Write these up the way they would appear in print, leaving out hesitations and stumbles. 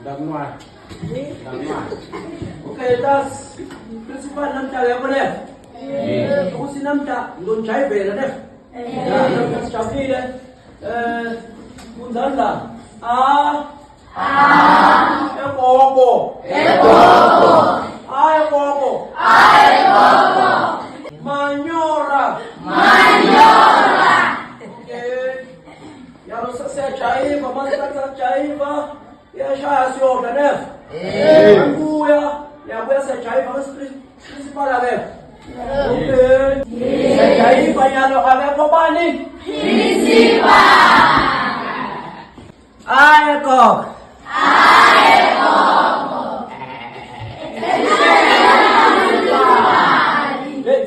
Dagmar. Okay, tas principal namta ya boleh. Kung sinamta, doon chai bela deh. Tas chapi deh. Mundanda. Ekobo. Manyora. Okay. Yaro sa chai ba manta chai ba. Ya shaya sio deh. Ya sa chai ba principal deh. Okay. Sa chai ba yalo ave ko bani. Principal. Aeko.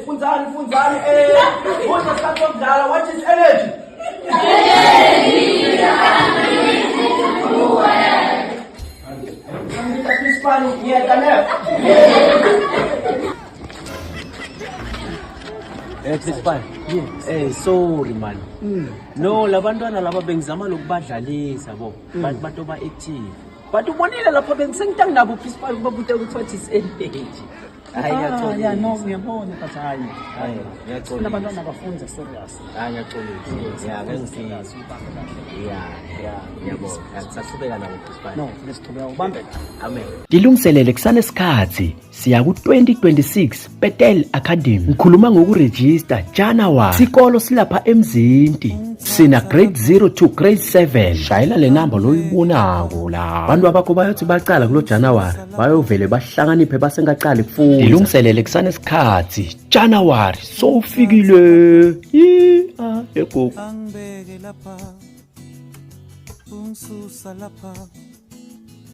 Funzani. What is that of Dala? What is energy? Principal. Sorry man. No, labantwana laba bengizama lokubadlalisa bo. Bato ba active. But ubonile lapha bengisengitanga nabo principal babuta ukuthi is age. No, ngiyabona but hayi. Ngiyaqonda. Labantwana abafunza serious. Ngiyaqonda. Ngiyabona. Sasubeka nabo principal. No, lesithobeka ubambe. Amen. Dilungiselele kusanesikhathi siya ku-2026 Bethel Academy. Ngikhuluma ngokuregister January. Sikolo silapha eMzinti. Sina grade 0 to grade 7. Shayela le number loyibonako la. Abantu abakho bayothi baqala kulo January bayovele bahlanganiphe basengaqali kufunda. Dilungiselele kusanesikhathi January sofikile. Ego. Angibeke lapha ungisusa lapha